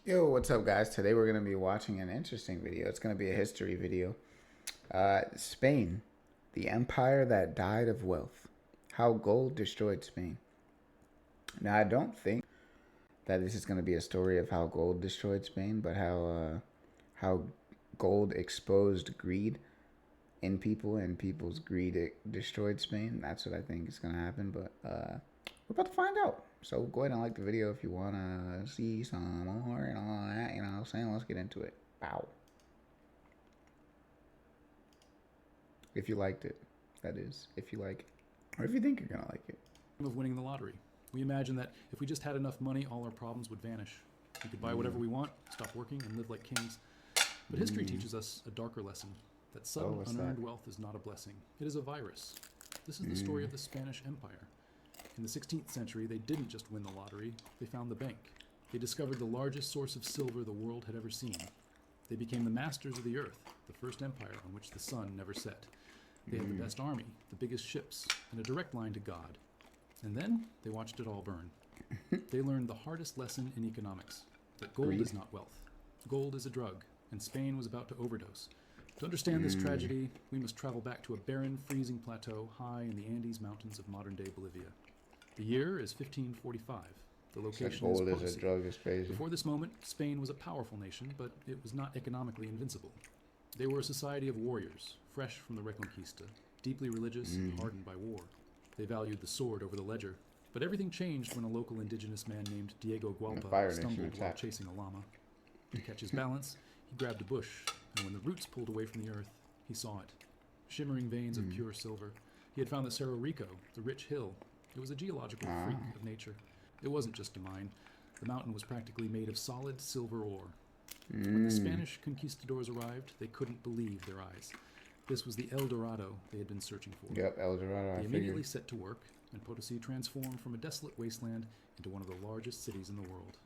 Yo, what's up, guys? Today we're going to be watching an interesting video. It's going to be a history video. Spain, the empire that died of wealth. How gold destroyed Spain. Now, I don't think that this is going to be a story of how gold destroyed Spain, but how gold exposed greed in people and people's greed destroyed Spain. That's what I think is going to happen, but we're about to find out. So go ahead and like the video if you want to see some more and all that. You know what I'm saying? Let's get into it. Bow. If you liked it, that is. If you like it. Or if you think you're going to like it. Of winning the lottery. We imagine that if we just had enough money, all our problems would vanish. We could buy whatever we want, stop working, and live like kings. But history teaches us a darker lesson, that sudden unearned wealth is not a blessing. It is a virus. This is the story of the Spanish Empire. In the 16th century, they didn't just win the lottery, they found the bank. They discovered the largest source of silver the world had ever seen. They became the masters of the earth, the first empire on which the sun never set. They had the best army, the biggest ships, and a direct line to God. And then they watched it all burn. They learned the hardest lesson in economics, that gold is not wealth. Gold is a drug, and Spain was about to overdose. To understand this tragedy, we must travel back to a barren, freezing plateau high in the Andes Mountains of modern-day Bolivia. The year is 1545. The location is gold is a drug is crazy. Before this moment, Spain was a powerful nation, but it was not economically invincible. They were a society of warriors, fresh from the Reconquista, deeply religious and hardened by war. They valued the sword over the ledger. But everything changed when a local indigenous man named Diego Gualpa stumbled while chasing a llama. To catch his balance, he grabbed a bush, and when the roots pulled away from the earth, he saw it. Shimmering veins of pure silver. He had found the Cerro Rico, the rich hill. It was a geological freak of nature. It wasn't just a mine. The mountain was practically made of solid silver ore. When the Spanish conquistadors arrived, they couldn't believe their eyes. This was the El Dorado they had been searching for. Yep, El Dorado. They immediately set to work, and Potosi transformed from a desolate wasteland into one of the largest cities in the world.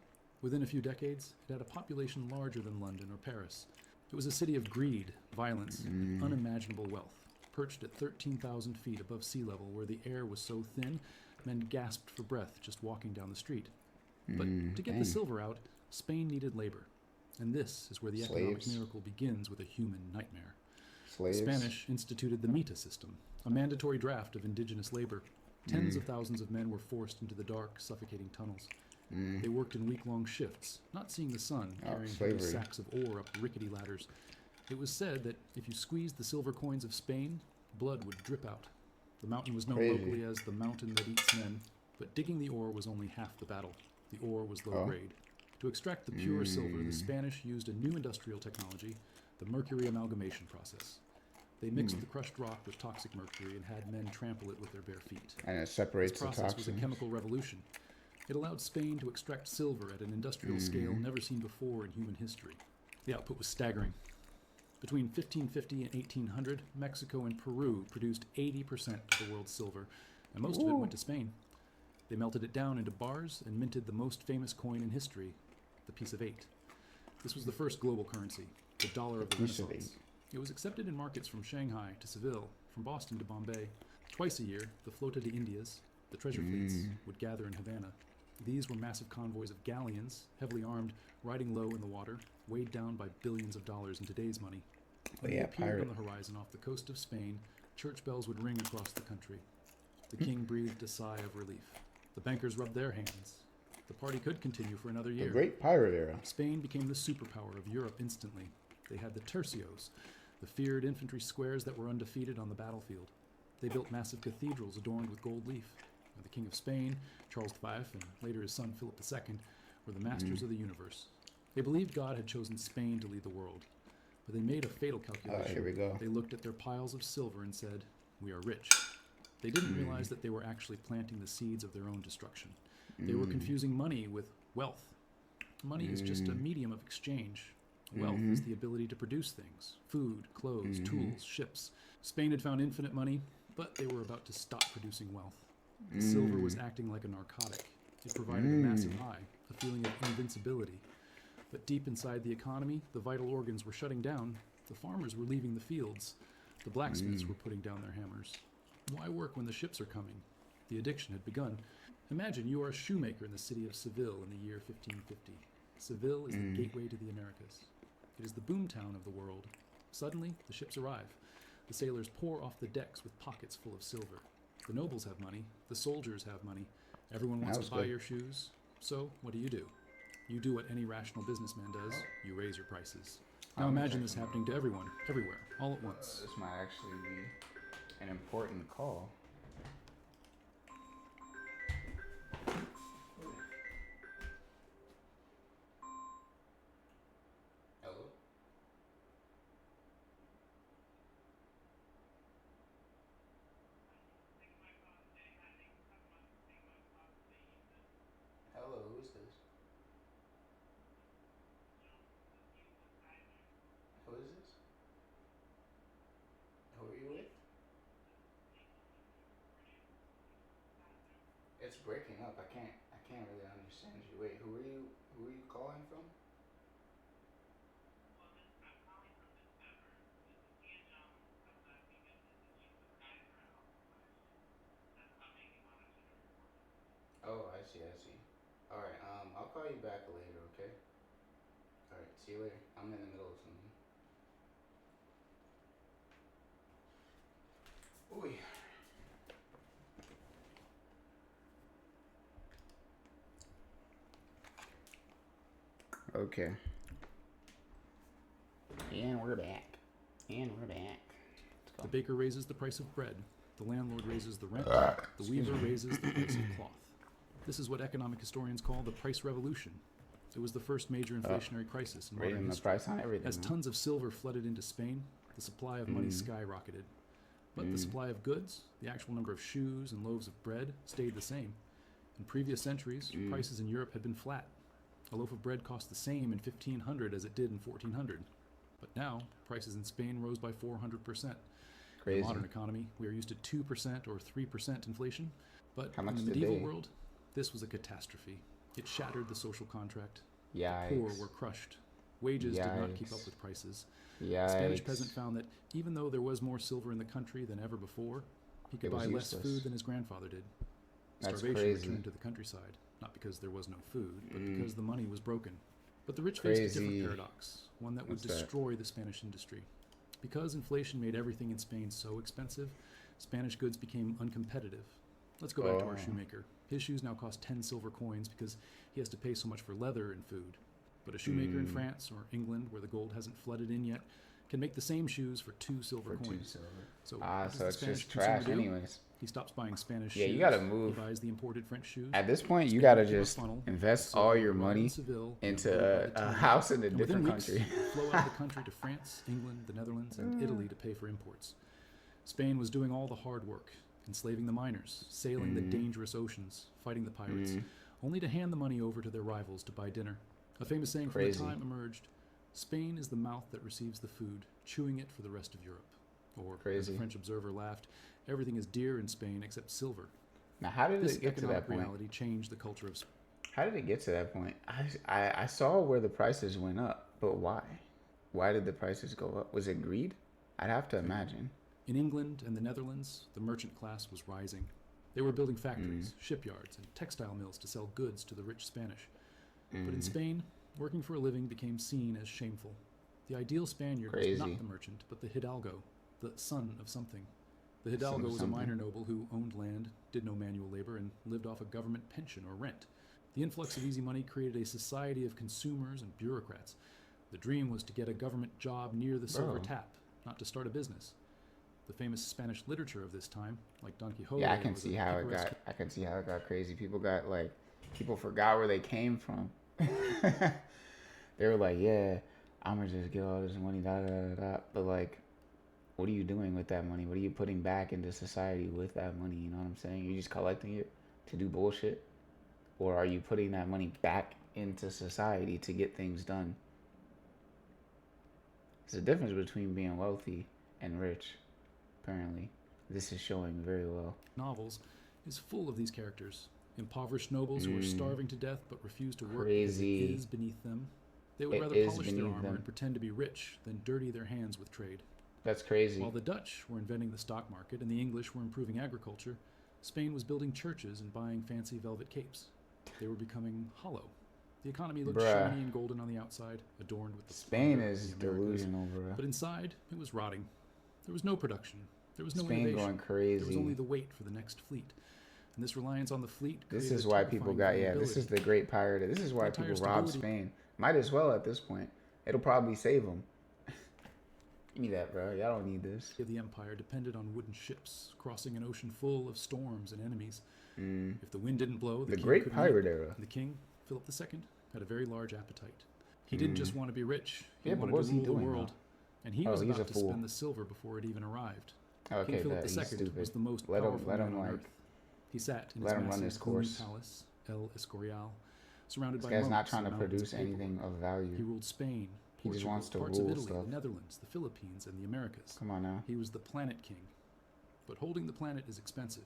Within a few decades, it had a population larger than London or Paris. It was a city of greed, violence, and unimaginable wealth. Perched at 13,000 feet above sea level, where the air was so thin, men gasped for breath just walking down the street. But to get the silver out, Spain needed labor. And this is where the economic miracle begins with a human nightmare. The Spanish instituted the Mita system, a mandatory draft of indigenous labor. Tens of thousands of men were forced into the dark, suffocating tunnels. They worked in week-long shifts, not seeing the sun, carrying heavy sacks of ore up rickety ladders. It was said that if you squeezed the silver coins of Spain, blood would drip out. The mountain was known locally as the mountain that eats men, but digging the ore was only half the battle. The ore was low grade. To extract the pure silver, the Spanish used a new industrial technology, the mercury amalgamation process. They mixed the crushed rock with toxic mercury and had men trample it with their bare feet. And it separates the toxins. This process was a chemical revolution. It allowed Spain to extract silver at an industrial scale never seen before in human history. The output was staggering. Between 1550 and 1800, Mexico and Peru produced 80% of the world's silver, and most of it went to Spain. They melted it down into bars and minted the most famous coin in history, the piece of 8. This was the first global currency, the dollar of the Renaissance. It was accepted in markets from Shanghai to Seville, from Boston to Bombay. Twice a year, the Flota de Indias, the treasure fleets, would gather in Havana. These were massive convoys of galleons, heavily armed, riding low in the water, weighed down by billions of dollars in today's money. When they appeared on the horizon off the coast of Spain, church bells would ring across the country. The king breathed a sigh of relief. The bankers rubbed their hands. The party could continue for another year. The great pirate era. Spain became the superpower of Europe instantly. They had the tercios, the feared infantry squares that were undefeated on the battlefield. They built massive cathedrals adorned with gold leaf. And the King of Spain, Charles V, and later his son Philip II, were the masters of the universe. They believed God had chosen Spain to lead the world. But they made a fatal calculation. Here we go. They looked at their piles of silver and said, "We are rich." They didn't realize that they were actually planting the seeds of their own destruction. They were confusing money with wealth. Money is just a medium of exchange. Wealth is the ability to produce things: food, clothes, tools, ships. Spain had found infinite money, but they were about to stop producing wealth. The silver was acting like a narcotic. It provided a massive high, a feeling of invincibility. But deep inside the economy, the vital organs were shutting down. The farmers were leaving the fields. The blacksmiths were putting down their hammers. Why work when the ships are coming? The addiction had begun. Imagine you are a shoemaker in the city of Seville in the year 1550. Seville is the gateway to the Americas. It is the boomtown of the world. Suddenly, the ships arrive. The sailors pour off the decks with pockets full of silver. The nobles have money. The soldiers have money. Everyone wants to buy your shoes. So, what do? You do what any rational businessman does. You raise your prices. Now imagine this happening to everyone, everywhere, all at once. This might actually be an important call. Hello? Hello, who's this? Who is this? Who are you with? It's breaking up. I can't really understand you. Wait, who are you calling from? Oh, I see, I see. Alright, I'll call you back later, okay? Alright, see you later. I'm in the middle of something. Ooh. Okay. And we're back. The baker raises the price of bread. The landlord raises the rent. The weaver raises the price of cloth. This is what economic historians call the price revolution. It was the first major inflationary crisis in modern Raising the history. price on everything. As tons of silver flooded into Spain, the supply of money skyrocketed. But the supply of goods, the actual number of shoes and loaves of bread, stayed the same. In previous centuries, prices in Europe had been flat. A loaf of bread cost the same in 1500 as it did in 1400. But now, prices in Spain rose by 400%. Crazy. In the modern economy, we are used to 2% or 3% inflation. But How much in the did medieval they? world, this was a catastrophe. It shattered the social contract. Yikes. The poor were crushed. Wages did not keep Yikes. up with prices. Yikes. The Spanish peasant found that even though there was more silver in the country than ever before, he could It was buy less useless. food than his grandfather did. That's Starvation crazy. returned to the countryside, not because there was no food, but because the money was broken. But the rich faced a different Crazy. paradox, one that would What's that? destroy the Spanish industry. Because inflation made everything in Spain so expensive, Spanish goods became uncompetitive. Let's go back to our Oh. shoemaker. His shoes now cost 10 silver coins because he has to pay so much for leather and food. But a shoemaker in France or England, where the gold hasn't flooded in yet, can make the same shoes for 2 silver For 2 coins. silver. So, Ah, what does so the it's Spanish just consumer trash do? anyways. He stops buying Spanish Yeah, shoes. you gotta move. He buys the imported French shoes. At this point, you Spain gotta became a just funnel. invest Silver all your arrived in money Seville, into and a, by the a time- house in a and within different weeks, country. flow out of the country to France, England, the Netherlands, and Italy to pay for imports. Spain was doing all the hard work, enslaving the miners, sailing the dangerous oceans, fighting the pirates, only to hand the money over to their rivals to buy dinner. A famous saying Crazy. from the time emerged: Spain is the mouth that receives the food, chewing it for the rest of Europe. Or, as Crazy. a French observer laughed, everything is dear in Spain except silver. Now, how did This it get to economic that point? reality changed the culture of Spain. How did it get to that point? I saw where the prices went up, but why? Why did the prices go up? Was it greed? I'd have to imagine. In England and the Netherlands, the merchant class was rising. They were building factories, shipyards, and textile mills to sell goods to the rich Spanish. But in Spain, working for a living became seen as shameful. The ideal Spaniard was Crazy. not the merchant, but the hidalgo, the son of something. The Son of hidalgo was a something. minor noble who owned land, did no manual labor, and lived off a government pension or rent. The influx of easy money created a society of consumers and bureaucrats. The dream was to get a government job near the silver Bro. tap, not to start a business. The famous Spanish literature of this time, like Don Quixote, Yeah, I can was a see how it picaresque got. I can see how it got crazy. People forgot where they came from. They were like, "Yeah, I'm gonna just get all this money, da da da da." But like, what are you doing with that money? What are you putting back into society with that money? You know what I'm saying? You're just collecting it to do bullshit, or are you putting that money back into society to get things done? There's a difference between being wealthy and rich. Apparently, this is showing very well. novels is full of these characters. Impoverished nobles who are starving to death but refuse to work Crazy. because it is beneath them. They would It rather is polish their beneath armor them. and pretend to be rich than dirty their hands with trade. That's crazy. While the Dutch were inventing the stock market and the English were improving agriculture, Spain was building churches and buying fancy velvet capes. They were becoming hollow. The economy looked Bruh. shiny and golden on the outside, adorned with the Spain splendor of is the Americas. delusional, bro. But inside, it was rotting. There was no production. There was no Spain innovation. going There was only crazy. the wait for the next fleet. And this reliance on the fleet This created is a why people terrifying got, this is vulnerability. the great pirate. This is why The entire people rob stability- Spain. Might as well at this point. It'll probably save them. Give me that, bro. Y'all don't need this. of the empire depended on wooden ships crossing an ocean full of storms and enemies. If the wind didn't blow, The king great couldn't pirate eat. era. The king, Philip II, had a very large appetite. He didn't just want to be rich. He Yeah, but wanted what's to he rule the doing, world. though? And he Oh, was he's about a to fool. spend the silver before it even arrived. Okay, King Philip he's II stupid. was the most Let powerful him man on like. earth. He sat in let his him run massive his gloomy course. palace, El Escorial, surrounded This by guy's not monks trying to and mountains produce of paper. anything of He value. ruled Spain, He just Portugal, wants to parts rule of Italy, stuff. the Netherlands, the Philippines, and the Americas. Come on now. He was the planet king. But holding the planet is expensive.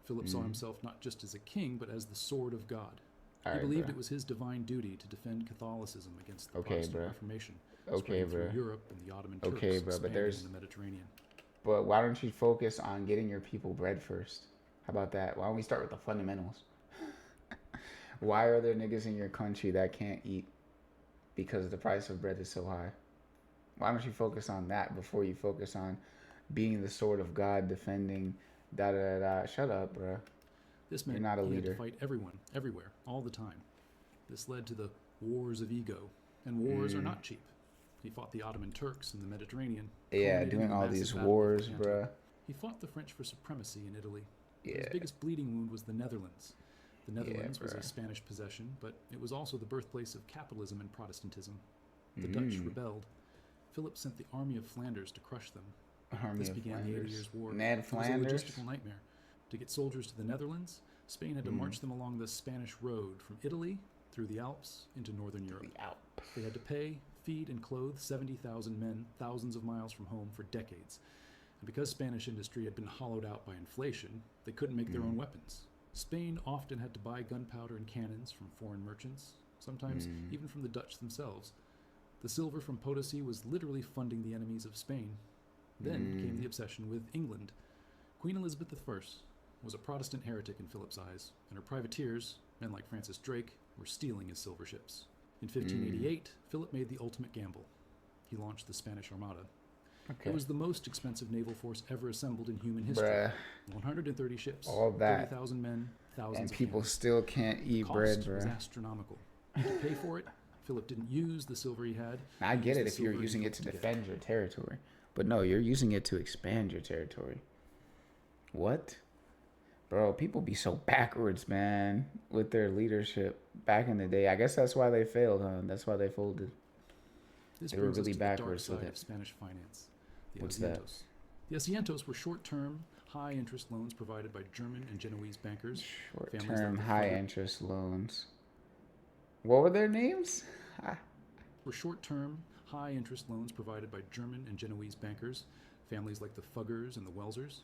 Philip saw himself not just as a king, but as the sword of God. All He right, believed bro. it was his divine duty to defend Catholicism against the Okay, Protestant bro. Reformation, Okay, spreading through bro. Europe and the Ottoman Turks Okay, bro, but expanding there's- in the Mediterranean. But why don't you focus on getting your people bread first? How about that? Why don't we start with the fundamentals? Why are there niggas in your country that can't eat because the price of bread is so high? Why don't you focus on that before you focus on being the sword of God, defending da da da da? Shut up, bro. This You're meant not a he had leader. to fight everyone, everywhere, all the time. This led to the wars of ego, and wars are not cheap. He fought the Ottoman Turks in the Mediterranean. Yeah, culminating in doing the all massive these Battle of wars, Lepanto. bro. He fought the French for supremacy in Italy. But Yeah. His biggest bleeding wound was the Netherlands. The Netherlands was bruh. a Spanish possession, but it was also the birthplace of capitalism and Protestantism. The Dutch rebelled. Philip sent the Army of Flanders to crush them. Army This of began the 80 Flanders. Years' War. Ned It Flanders. was a logistical nightmare. To get soldiers to the Netherlands, Spain had to march them along the Spanish road from Italy through the Alps into northern Europe. The Alp. They had to pay, feed, and clothe 70,000 men thousands of miles from home for decades. And because Spanish industry had been hollowed out by inflation, they couldn't make their own weapons. Spain often had to buy gunpowder and cannons from foreign merchants, sometimes even from the Dutch themselves. The silver from Potosi was literally funding the enemies of Spain. Then came the obsession with England. Queen Elizabeth I was a Protestant heretic in Philip's eyes, and her privateers, men like Francis Drake, were stealing his silver ships. In 1588, Philip made the ultimate gamble. He launched the Spanish Armada. Okay. It was the most expensive naval force ever assembled in human history. Bruh. 130 ships, All that. 30,000 men, thousands And of people cannons. still can't eat Cost bread, was bro. astronomical. To pay for it, Philip didn't use the silver he had. I he get used it the if you're silver he using it hoped to get. defend your territory. But no, you're using it to expand your territory. What? Bro, people be so backwards, man, with their leadership back in the day. I guess that's why they failed, huh? That's why they folded. This They were brings us really to the dark backwards with side it. of Spanish finance. The What's that? asientos. The asientos were short-term, high-interest loans provided by German and Genoese bankers. Families Short-term, like the high-interest loans. What were their names? Were short-term, high-interest loans provided by German and Genoese bankers. Families like the Fuggers and the Welsers.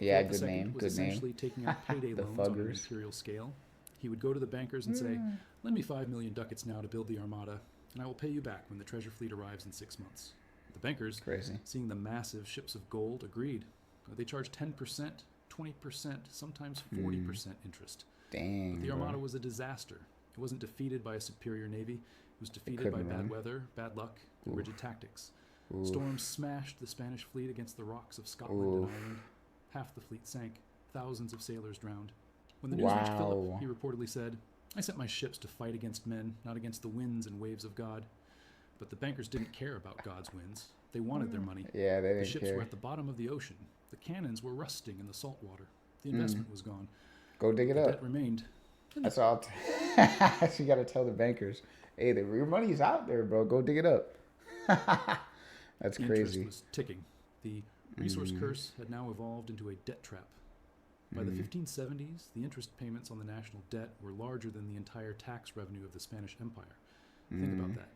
Yeah, Philip good II name, was good essentially name. taking out payday The loans on an Fuggers. imperial scale. He would go to the bankers and say, "Lend me 5 million ducats now to build the Armada, and I will pay you back when the treasure fleet arrives in 6 months." The bankers, Crazy. seeing the massive ships of gold, agreed. They charged 10%, 20%, sometimes 40% interest. Dang, But the bro. Armada was a disaster. It wasn't defeated by a superior navy. It was defeated by couldn't bad run. weather, bad luck, and rigid tactics. Storms smashed the Spanish fleet against the rocks of Scotland and Ireland. Half the fleet sank. Thousands of sailors drowned. When the news reached Wow. Philip, he reportedly said, "I sent my ships to fight against men, not against the winds and waves of God." But the bankers didn't care about God's winds. They wanted their money. Yeah, they The didn't ships care. were at the bottom of the ocean. The cannons were rusting in the salt water. The investment was gone. Go dig it The up. debt remained. That's all. You gotta tell the bankers, hey, your money's out there, bro. Go dig it up. That's The crazy. interest was ticking. The resource curse had now evolved into a debt trap. By the 1570s, the interest payments on the national debt were larger than the entire tax revenue of the Spanish Empire. Think about that.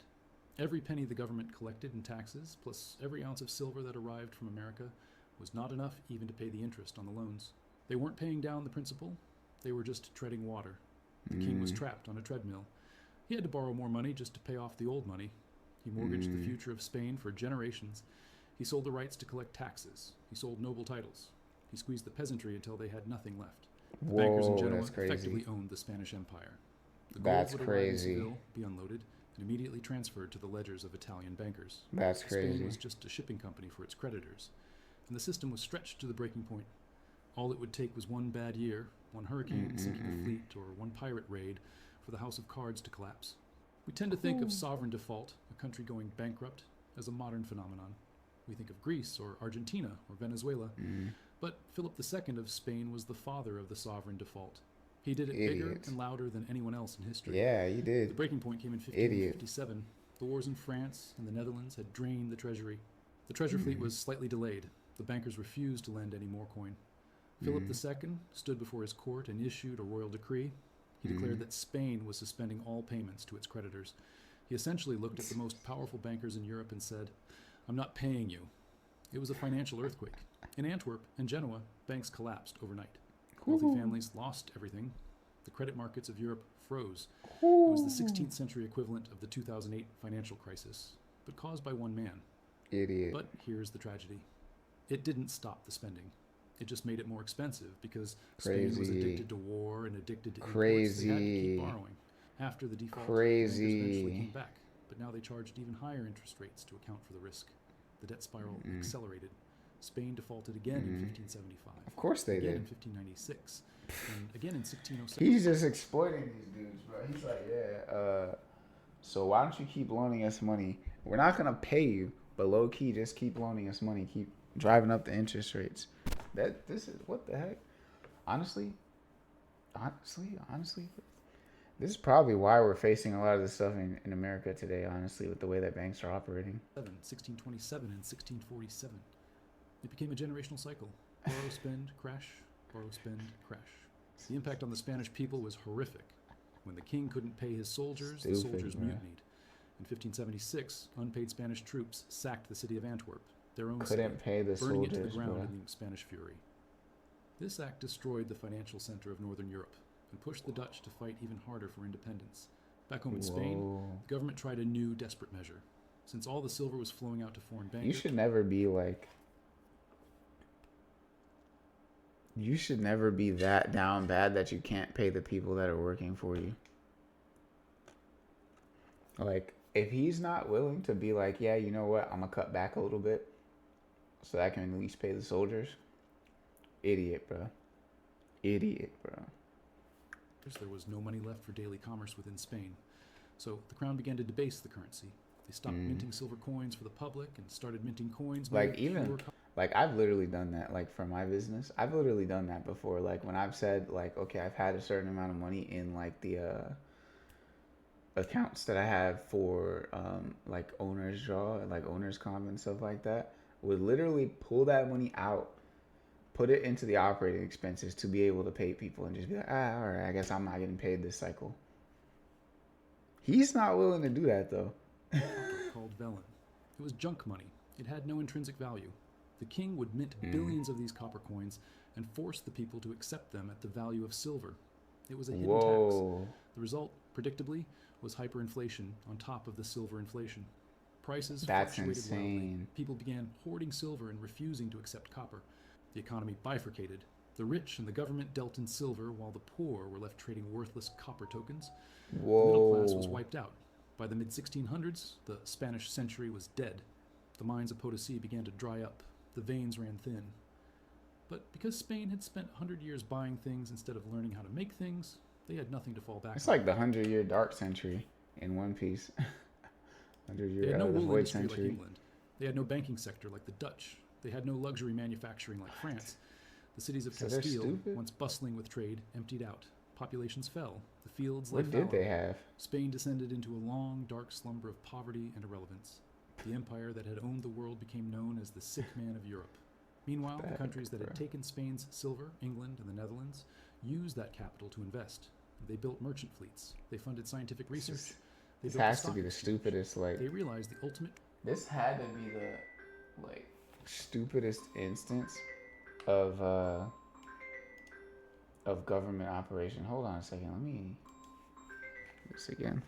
Every penny the government collected in taxes, plus every ounce of silver that arrived from America, was not enough even to pay the interest on the loans. They weren't paying down the principal, they were just treading water. The king was trapped on a treadmill. He had to borrow more money just to pay off the old money. He mortgaged the future of Spain for generations. He sold the rights to collect taxes. He sold noble titles. He squeezed the peasantry until they had nothing left. The bankers in Whoa, Genoa that's crazy. effectively owned the Spanish Empire. The gold That's would arrive in crazy. Seville, be unloaded, and immediately transferred to the ledgers of Italian bankers. That's Spain crazy. was just a shipping company for its creditors, and the system was stretched to the breaking point. All it would take was one bad year, one hurricane sinking a fleet, or one pirate raid for the house of cards to collapse. We tend to think of sovereign default, a country going bankrupt, as a modern phenomenon. We think of Greece or Argentina or Venezuela, but Philip II of Spain was the father of the sovereign default. He did it bigger Idiot. and louder than anyone else in history. Yeah, you The did. breaking point came in Idiot. 1557. The wars in France and the Netherlands had drained the treasury. The treasure fleet was slightly delayed. The bankers refused to lend any more coin. Philip II stood before his court and issued a royal decree. He declared that Spain was suspending all payments to its creditors. He essentially looked at the most powerful bankers in Europe and said, "I'm not paying you." It was a financial earthquake. In Antwerp and Genoa, banks collapsed overnight. Wealthy families lost everything. The credit markets of Europe froze. It was the 16th century equivalent of the 2008 financial crisis, but caused by one man. Idiot. But here's the tragedy. It didn't stop the spending. It just made it more expensive because Spain was Crazy. addicted to war and addicted to imports. They had to Crazy. keep borrowing. After the default, Crazy. the bankers eventually came back, but now they charged even higher interest rates to account for the risk. The debt spiral accelerated. Spain defaulted again in 1575. Of course they Again in did. 1596. And again in 1607. He's just exploiting these dudes, bro. He's like, yeah, so why don't you keep loaning us money? We're not gonna pay you, but low key, just keep loaning us money. Keep driving up the interest rates. This is what the heck. Honestly, this is probably why we're facing a lot of this stuff in America today. Honestly, with the way that banks are operating. 1627 and 1647. It became a generational cycle. Borrow, spend, crash. Borrow, spend, crash. The impact on the Spanish people was horrific. When the king couldn't pay his soldiers, the Stupid, soldiers man. mutinied. In 1576, unpaid Spanish troops sacked the city of Antwerp, their own Couldn't city, pay the burning it to the soldiers, ground bro. in the Spanish fury. This act destroyed the financial center of northern Europe and pushed the Dutch to fight even harder for independence. Back home in Spain, Whoa. the government tried a new desperate measure. Since all the silver was flowing out to foreign bankers, You should never be like. You should never be that down bad that you can't pay the people that are working for you. Like, if he's not willing to be like, yeah, you know what, I'm gonna cut back a little bit so that I can at least pay the soldiers. Idiot, bro. Idiot, bro. there was no money left for daily commerce within Spain. So the crown began to debase the currency. They stopped minting silver coins for the public and started minting coins made Like, of even pure like, I've literally done that, like, for my business. I've literally done that before. Like, when I've said, like, okay, I've had a certain amount of money in, like, the accounts that I have for like owner's draw and like owner's comp and stuff like that, would literally pull that money out, put it into the operating expenses to be able to pay people, and just be like, all right, I guess I'm not getting paid this cycle. He's not willing to do that though. copper called vellon. It was junk money. It had no intrinsic value. The king would mint billions of these copper coins and force the people to accept them at the value of silver. It was a hidden tax. Whoa. The result, predictably, was hyperinflation on top of the silver inflation. Prices That's fluctuated wildly. insane. People began hoarding silver and refusing to accept copper. The economy bifurcated. The rich and the government dealt in silver, while the poor were left trading worthless copper tokens. The middle class was Whoa. wiped out. By the mid-1600s, the Spanish century was dead. The mines of Potosi began to dry up. The veins ran thin. But because Spain had spent 100 years buying things instead of learning how to make things, they had nothing to fall back It's on. like the 100-year dark century in One Piece. They 100-year had no the wool void industry like century. England. They had no banking sector like the Dutch. They had no luxury manufacturing like France. The cities of So they're Castile, stupid? once bustling with trade, emptied out. Populations fell. The fields lay What did fallow. they have? Spain descended into a long, dark slumber of poverty and irrelevance. The empire that had owned the world became known as the sick man of Europe. Meanwhile, the countries that had taken Spain's silver, England and the Netherlands, used that capital to invest. They built merchant fleets. They funded scientific research. They This built has a to stock be the exchange. stupidest, like, They realized the ultimate this had to be the, like, stupidest instance of government operation. Hold on a second. Let me do this again.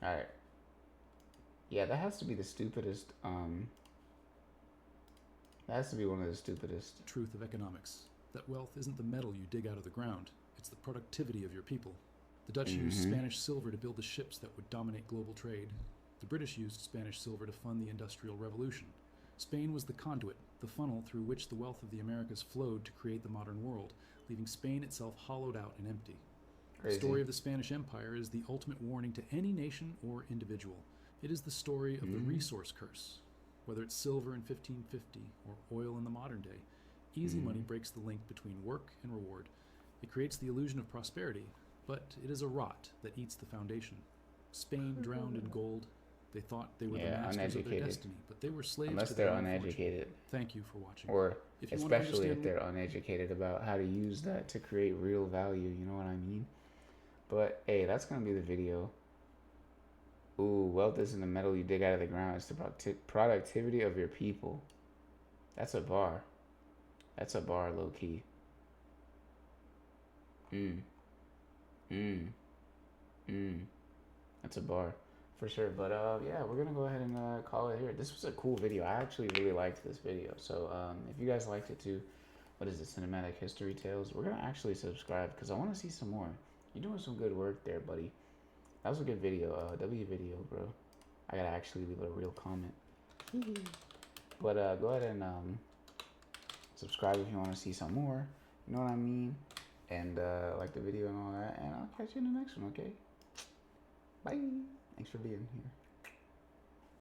All right. Yeah, that has to be the stupidest. That has to be one of the stupidest. Truth of economics. That wealth isn't the metal you dig out of the ground, it's the productivity of your people. The Dutch used Spanish silver to build the ships that would dominate global trade. The British used Spanish silver to fund the Industrial Revolution. Spain was the conduit, the funnel through which the wealth of the Americas flowed to create the modern world, leaving Spain itself hollowed out and empty. Crazy. The story of the Spanish Empire is the ultimate warning to any nation or individual. It is the story of the resource curse. Whether it's silver in 1550 or oil in the modern day, easy money breaks the link between work and reward. It creates the illusion of prosperity, but it is a rot that eats the foundation. Spain drowned in gold. They thought they were the masters of their destiny, but they were slaves Unless to they're their own uneducated. fortune. Thank you for watching. Or If you want to especially if understand- they're uneducated about how to use that to create real value, you know what I mean? But hey, that's gonna be the video. Ooh, wealth isn't the metal you dig out of the ground, it's the productivity of your people. That's a bar. That's a bar, low key. That's a bar for sure. But yeah, we're gonna go ahead and call it here. This was a cool video. I actually really liked this video. So if you guys liked it too, what is it, Cinematic History Tales? We're gonna actually subscribe because I want to see some more. You're doing some good work there, buddy. That was a good video. W video, bro. I gotta actually leave a real comment. But go ahead and subscribe if you want to see some more. You know what I mean? And like the video and all that. And I'll catch you in the next one, okay? Bye. Thanks for being here.